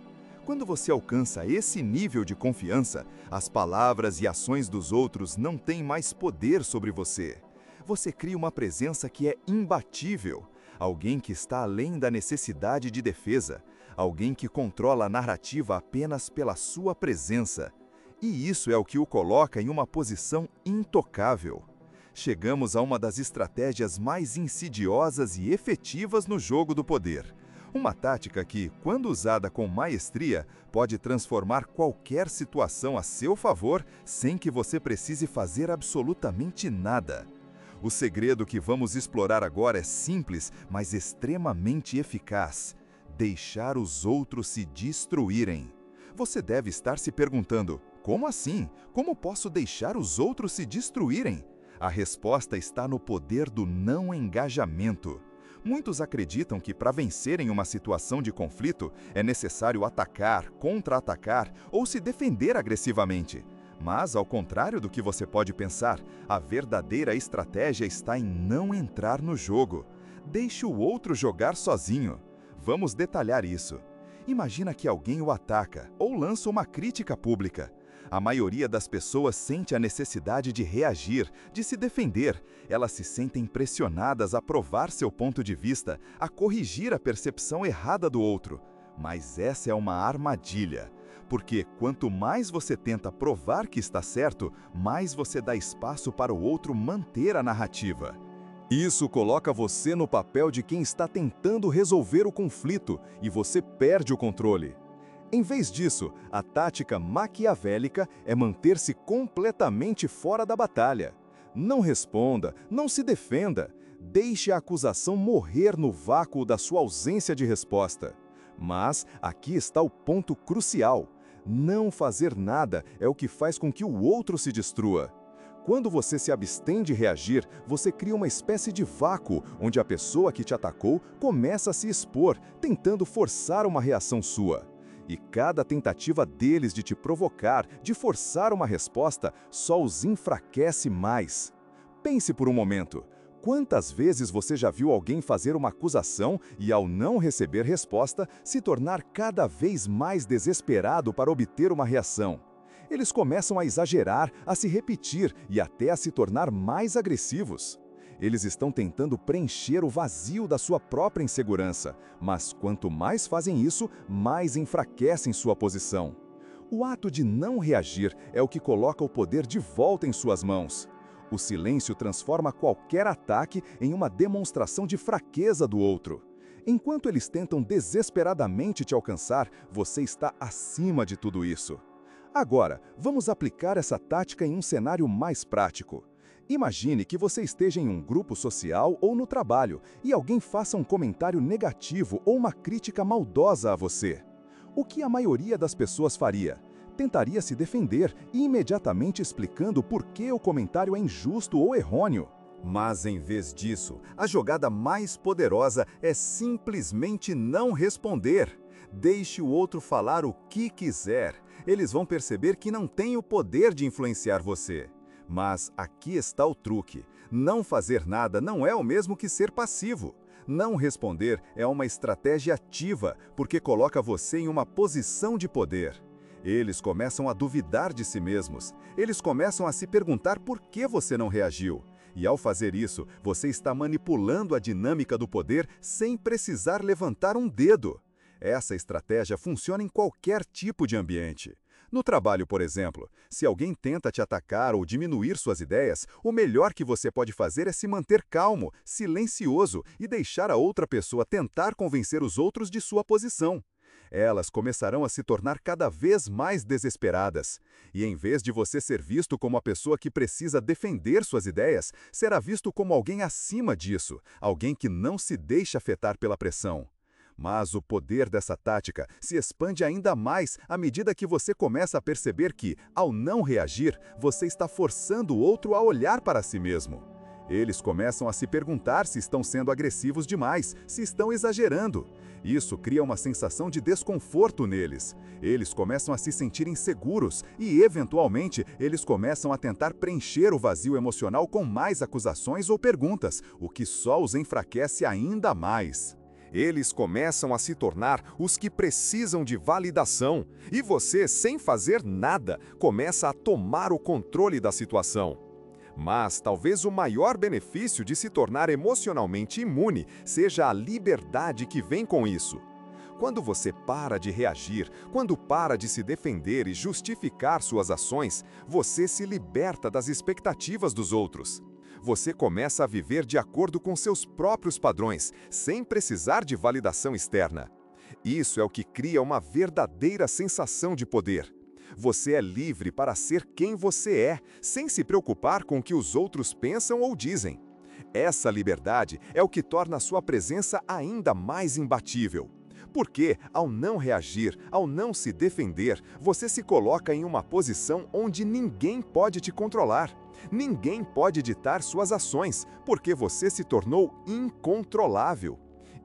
Quando você alcança esse nível de confiança, as palavras e ações dos outros não têm mais poder sobre você. Você cria uma presença que é imbatível, alguém que está além da necessidade de defesa, alguém que controla a narrativa apenas pela sua presença. E isso é o que o coloca em uma posição intocável. Chegamos a uma das estratégias mais insidiosas e efetivas no jogo do poder. Uma tática que, quando usada com maestria, pode transformar qualquer situação a seu favor sem que você precise fazer absolutamente nada. O segredo que vamos explorar agora é simples, mas extremamente eficaz: deixar os outros se destruírem. Você deve estar se perguntando: como assim? Como posso deixar os outros se destruírem? A resposta está no poder do não engajamento. Muitos acreditam que para vencerem uma situação de conflito é necessário atacar, contra-atacar ou se defender agressivamente. Mas, ao contrário do que você pode pensar, a verdadeira estratégia está em não entrar no jogo. Deixe o outro jogar sozinho. Vamos detalhar isso. Imagina que alguém o ataca ou lança uma crítica pública. A maioria das pessoas sente a necessidade de reagir, de se defender. Elas se sentem pressionadas a provar seu ponto de vista, a corrigir a percepção errada do outro. Mas essa é uma armadilha. Porque quanto mais você tenta provar que está certo, mais você dá espaço para o outro manter a narrativa. Isso coloca você no papel de quem está tentando resolver o conflito e você perde o controle. Em vez disso, a tática maquiavélica é manter-se completamente fora da batalha. Não responda, não se defenda. Deixe a acusação morrer no vácuo da sua ausência de resposta. Mas aqui está o ponto crucial. Não fazer nada é o que faz com que o outro se destrua. Quando você se abstém de reagir, você cria uma espécie de vácuo, onde a pessoa que te atacou começa a se expor, tentando forçar uma reação sua. E cada tentativa deles de te provocar, de forçar uma resposta, só os enfraquece mais. Pense por um momento. Quantas vezes você já viu alguém fazer uma acusação e, ao não receber resposta, se tornar cada vez mais desesperado para obter uma reação? Eles começam a exagerar, a se repetir e até a se tornar mais agressivos. Eles estão tentando preencher o vazio da sua própria insegurança, mas quanto mais fazem isso, mais enfraquecem sua posição. O ato de não reagir é o que coloca o poder de volta em suas mãos. O silêncio transforma qualquer ataque em uma demonstração de fraqueza do outro. Enquanto eles tentam desesperadamente te alcançar, você está acima de tudo isso. Agora, vamos aplicar essa tática em um cenário mais prático. Imagine que você esteja em um grupo social ou no trabalho e alguém faça um comentário negativo ou uma crítica maldosa a você. O que a maioria das pessoas faria? Tentaria se defender e imediatamente explicando por que o comentário é injusto ou errôneo. Mas, em vez disso, a jogada mais poderosa é simplesmente não responder. Deixe o outro falar o que quiser. Eles vão perceber que não tem o poder de influenciar você. Mas aqui está o truque. Não fazer nada não é o mesmo que ser passivo. Não responder é uma estratégia ativa, porque coloca você em uma posição de poder. Eles começam a duvidar de si mesmos. Eles começam a se perguntar por que você não reagiu. E ao fazer isso, você está manipulando a dinâmica do poder sem precisar levantar um dedo. Essa estratégia funciona em qualquer tipo de ambiente. No trabalho, por exemplo, se alguém tenta te atacar ou diminuir suas ideias, o melhor que você pode fazer é se manter calmo, silencioso e deixar a outra pessoa tentar convencer os outros de sua posição. Elas começarão a se tornar cada vez mais desesperadas. E em vez de você ser visto como a pessoa que precisa defender suas ideias, será visto como alguém acima disso, alguém que não se deixa afetar pela pressão. Mas o poder dessa tática se expande ainda mais à medida que você começa a perceber que, ao não reagir, você está forçando o outro a olhar para si mesmo. Eles começam a se perguntar se estão sendo agressivos demais, se estão exagerando. Isso cria uma sensação de desconforto neles. Eles começam a se sentir inseguros e, eventualmente, eles começam a tentar preencher o vazio emocional com mais acusações ou perguntas, o que só os enfraquece ainda mais. Eles começam a se tornar os que precisam de validação, e você, sem fazer nada, começa a tomar o controle da situação. Mas talvez o maior benefício de se tornar emocionalmente imune seja a liberdade que vem com isso. Quando você para de reagir, quando para de se defender e justificar suas ações, você se liberta das expectativas dos outros. Você começa a viver de acordo com seus próprios padrões, sem precisar de validação externa. Isso é o que cria uma verdadeira sensação de poder. Você é livre para ser quem você é, sem se preocupar com o que os outros pensam ou dizem. Essa liberdade é o que torna a sua presença ainda mais imbatível. Porque, ao não reagir, ao não se defender, você se coloca em uma posição onde ninguém pode te controlar. Ninguém pode ditar suas ações, porque você se tornou incontrolável.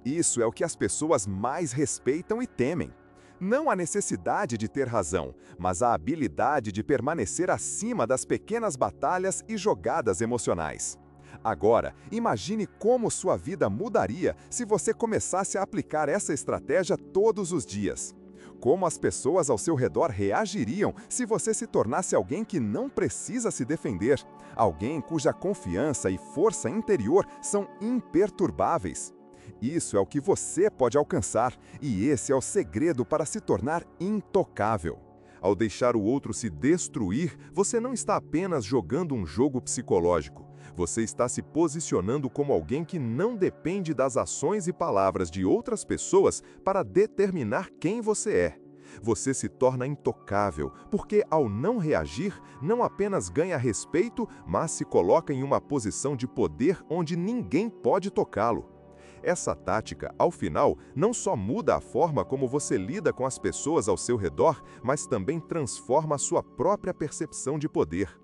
Isso é o que as pessoas mais respeitam e temem. Não a necessidade de ter razão, mas a habilidade de permanecer acima das pequenas batalhas e jogadas emocionais. Agora, imagine como sua vida mudaria se você começasse a aplicar essa estratégia todos os dias. Como as pessoas ao seu redor reagiriam se você se tornasse alguém que não precisa se defender, alguém cuja confiança e força interior são imperturbáveis. Isso é o que você pode alcançar, e esse é o segredo para se tornar intocável. Ao deixar o outro se destruir, você não está apenas jogando um jogo psicológico. Você está se posicionando como alguém que não depende das ações e palavras de outras pessoas para determinar quem você é. Você se torna intocável, porque ao não reagir, não apenas ganha respeito, mas se coloca em uma posição de poder onde ninguém pode tocá-lo. Essa tática, ao final, não só muda a forma como você lida com as pessoas ao seu redor, mas também transforma a sua própria percepção de poder.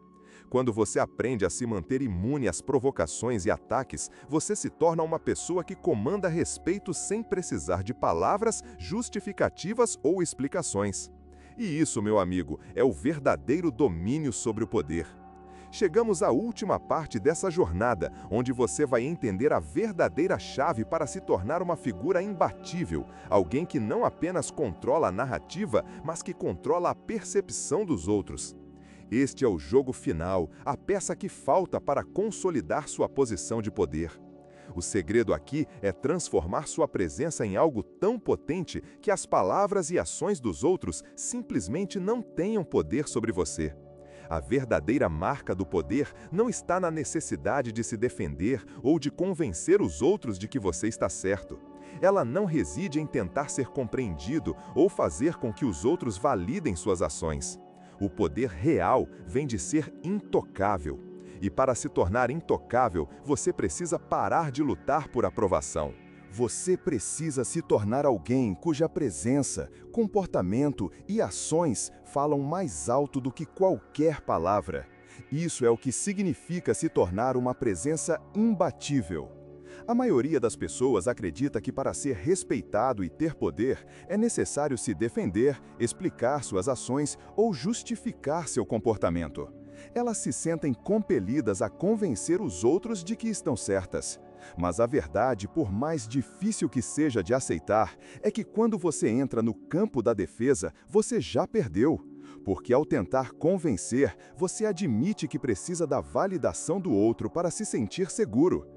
Quando você aprende a se manter imune às provocações e ataques, você se torna uma pessoa que comanda respeito sem precisar de palavras, justificativas ou explicações. E isso, meu amigo, é o verdadeiro domínio sobre o poder. Chegamos à última parte dessa jornada, onde você vai entender a verdadeira chave para se tornar uma figura imbatível, alguém que não apenas controla a narrativa, mas que controla a percepção dos outros. Este é o jogo final, a peça que falta para consolidar sua posição de poder. O segredo aqui é transformar sua presença em algo tão potente que as palavras e ações dos outros simplesmente não tenham poder sobre você. A verdadeira marca do poder não está na necessidade de se defender ou de convencer os outros de que você está certo. Ela não reside em tentar ser compreendido ou fazer com que os outros validem suas ações. O poder real vem de ser intocável. E para se tornar intocável, você precisa parar de lutar por aprovação. Você precisa se tornar alguém cuja presença, comportamento e ações falam mais alto do que qualquer palavra. Isso é o que significa se tornar uma presença imbatível. A maioria das pessoas acredita que para ser respeitado e ter poder, é necessário se defender, explicar suas ações ou justificar seu comportamento. Elas se sentem compelidas a convencer os outros de que estão certas. Mas a verdade, por mais difícil que seja de aceitar, é que quando você entra no campo da defesa, você já perdeu. Porque ao tentar convencer, você admite que precisa da validação do outro para se sentir seguro.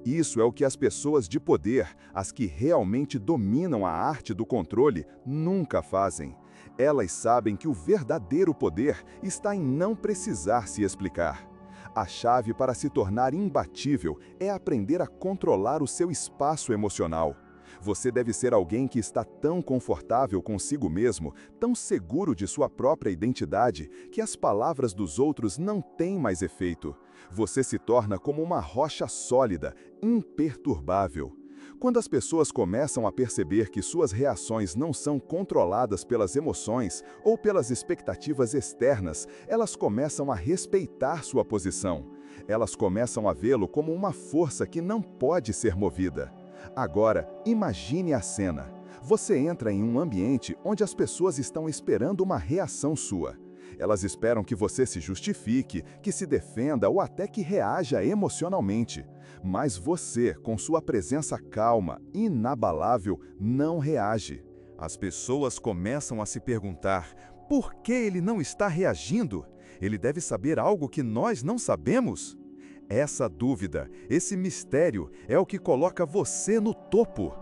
Isso é o que as pessoas de poder, as que realmente dominam a arte do controle, nunca fazem. Elas sabem que o verdadeiro poder está em não precisar se explicar. A chave para se tornar imbatível é aprender a controlar o seu espaço emocional. Você deve ser alguém que está tão confortável consigo mesmo, tão seguro de sua própria identidade, que as palavras dos outros não têm mais efeito. Você se torna como uma rocha sólida, imperturbável. Quando as pessoas começam a perceber que suas reações não são controladas pelas emoções ou pelas expectativas externas, elas começam a respeitar sua posição. Elas começam a vê-lo como uma força que não pode ser movida. Agora, imagine a cena. Você entra em um ambiente onde as pessoas estão esperando uma reação sua. Elas esperam que você se justifique, que se defenda ou até que reaja emocionalmente. Mas você, com sua presença calma, inabalável, não reage. As pessoas começam a se perguntar: por que ele não está reagindo? Ele deve saber algo que nós não sabemos? Essa dúvida, esse mistério, é o que coloca você no topo.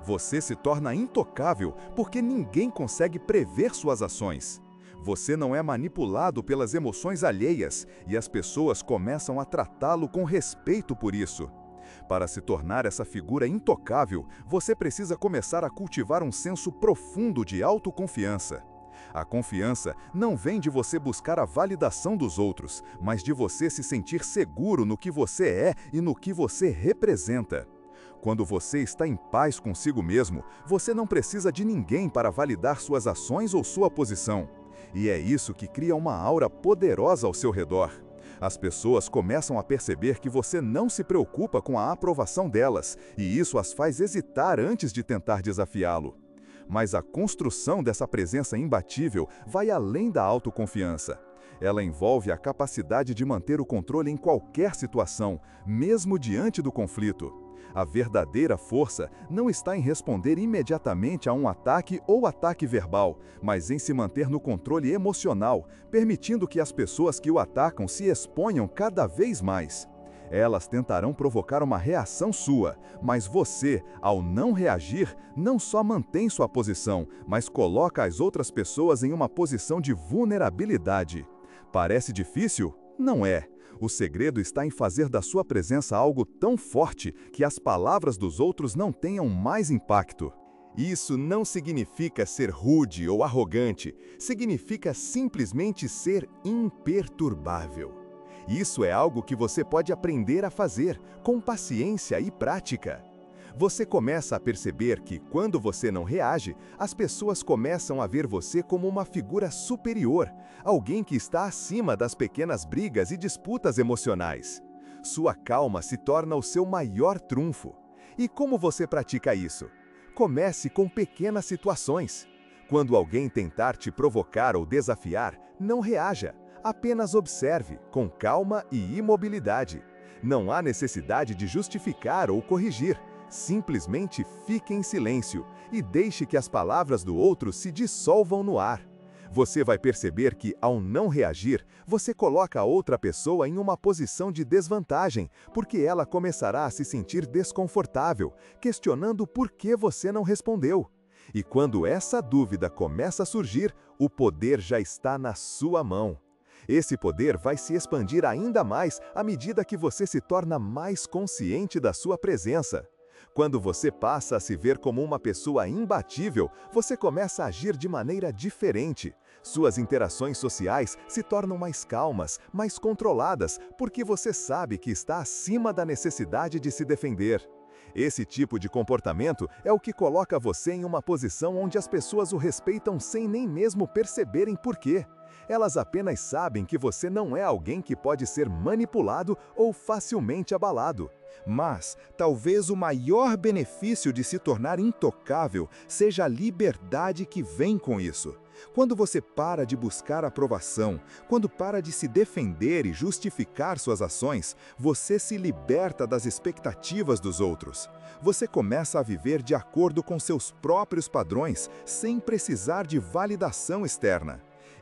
Você se torna intocável porque ninguém consegue prever suas ações. Você não é manipulado pelas emoções alheias e as pessoas começam a tratá-lo com respeito por isso. Para se tornar essa figura intocável, você precisa começar a cultivar um senso profundo de autoconfiança. A confiança não vem de você buscar a validação dos outros, mas de você se sentir seguro no que você é e no que você representa. Quando você está em paz consigo mesmo, você não precisa de ninguém para validar suas ações ou sua posição. E é isso que cria uma aura poderosa ao seu redor. As pessoas começam a perceber que você não se preocupa com a aprovação delas, e isso as faz hesitar antes de tentar desafiá-lo. Mas a construção dessa presença imbatível vai além da autoconfiança. Ela envolve a capacidade de manter o controle em qualquer situação, mesmo diante do conflito. A verdadeira força não está em responder imediatamente a um ataque ou ataque verbal, mas em se manter no controle emocional, permitindo que as pessoas que o atacam se exponham cada vez mais. Elas tentarão provocar uma reação sua, mas você, ao não reagir, não só mantém sua posição, mas coloca as outras pessoas em uma posição de vulnerabilidade. Parece difícil? Não é. O segredo está em fazer da sua presença algo tão forte que as palavras dos outros não tenham mais impacto. Isso não significa ser rude ou arrogante, significa simplesmente ser imperturbável. Isso é algo que você pode aprender a fazer, com paciência e prática. Você começa a perceber que, quando você não reage, as pessoas começam a ver você como uma figura superior, alguém que está acima das pequenas brigas e disputas emocionais. Sua calma se torna o seu maior trunfo. E como você pratica isso? Comece com pequenas situações. Quando alguém tentar te provocar ou desafiar, não reaja. Apenas observe, com calma e imobilidade. Não há necessidade de justificar ou corrigir. Simplesmente fique em silêncio e deixe que as palavras do outro se dissolvam no ar. Você vai perceber que, ao não reagir, você coloca a outra pessoa em uma posição de desvantagem, porque ela começará a se sentir desconfortável, questionando por que você não respondeu. E quando essa dúvida começa a surgir, o poder já está na sua mão. Esse poder vai se expandir ainda mais à medida que você se torna mais consciente da sua presença. Quando você passa a se ver como uma pessoa imbatível, você começa a agir de maneira diferente. Suas interações sociais se tornam mais calmas, mais controladas, porque você sabe que está acima da necessidade de se defender. Esse tipo de comportamento é o que coloca você em uma posição onde as pessoas o respeitam sem nem mesmo perceberem por quê. Elas apenas sabem que você não é alguém que pode ser manipulado ou facilmente abalado. Mas, talvez o maior benefício de se tornar intocável seja a liberdade que vem com isso. Quando você para de buscar aprovação, quando para de se defender e justificar suas ações, você se liberta das expectativas dos outros. Você começa a viver de acordo com seus próprios padrões, sem precisar de validação externa.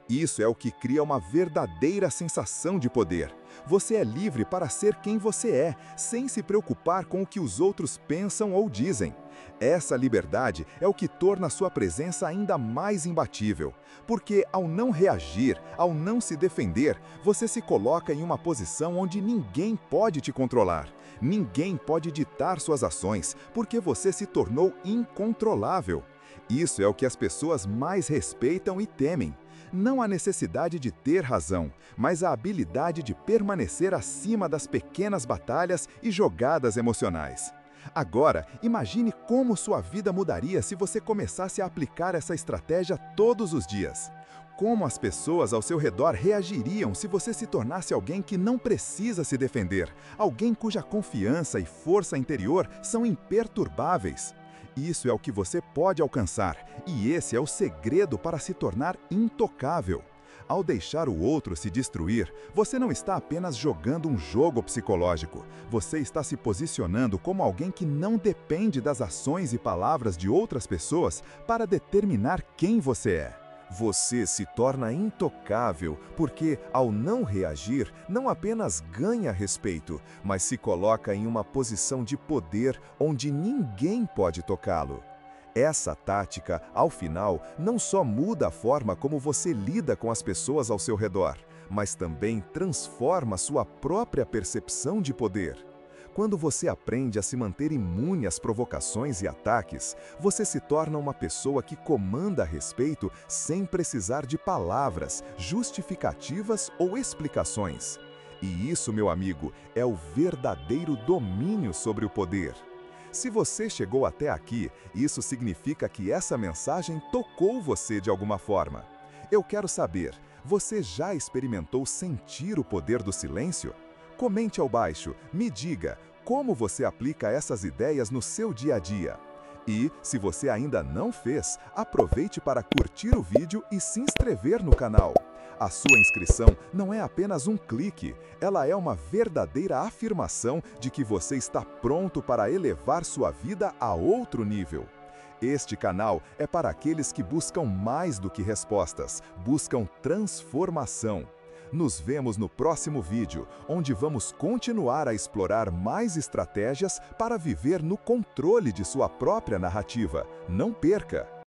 Isso é o que cria uma verdadeira sensação de poder. Você é livre para ser quem você é, sem se preocupar com o que os outros pensam ou dizem. Essa liberdade é o que torna sua presença ainda mais imbatível. Porque ao não reagir, ao não se defender, você se coloca em uma posição onde ninguém pode te controlar. Ninguém pode ditar suas ações, porque você se tornou incontrolável. Isso é o que as pessoas mais respeitam e temem. Não a necessidade de ter razão, mas a habilidade de permanecer acima das pequenas batalhas e jogadas emocionais. Agora, imagine como sua vida mudaria se você começasse a aplicar essa estratégia todos os dias. Como as pessoas ao seu redor reagiriam se você se tornasse alguém que não precisa se defender, alguém cuja confiança e força interior são imperturbáveis. Isso é o que você pode alcançar, e esse é o segredo para se tornar intocável. Ao deixar o outro se destruir, você não está apenas jogando um jogo psicológico. Você está se posicionando como alguém que não depende das ações e palavras de outras pessoas para determinar quem você é. Você se torna intocável porque, ao não reagir, não apenas ganha respeito, mas se coloca em uma posição de poder onde ninguém pode tocá-lo. Essa tática, ao final, não só muda a forma como você lida com as pessoas ao seu redor, mas também transforma sua própria percepção de poder. Quando você aprende a se manter imune às provocações e ataques, você se torna uma pessoa que comanda a respeito sem precisar de palavras, justificativas ou explicações. E isso, meu amigo, é o verdadeiro domínio sobre o poder. Se você chegou até aqui, isso significa que essa mensagem tocou você de alguma forma. Eu quero saber, você já experimentou sentir o poder do silêncio? Comente ao baixo, me diga como você aplica essas ideias no seu dia a dia. E, se você ainda não fez, aproveite para curtir o vídeo e se inscrever no canal. A sua inscrição não é apenas um clique, ela é uma verdadeira afirmação de que você está pronto para elevar sua vida a outro nível. Este canal é para aqueles que buscam mais do que respostas, buscam transformação. Nos vemos no próximo vídeo, onde vamos continuar a explorar mais estratégias para viver no controle de sua própria narrativa. Não perca!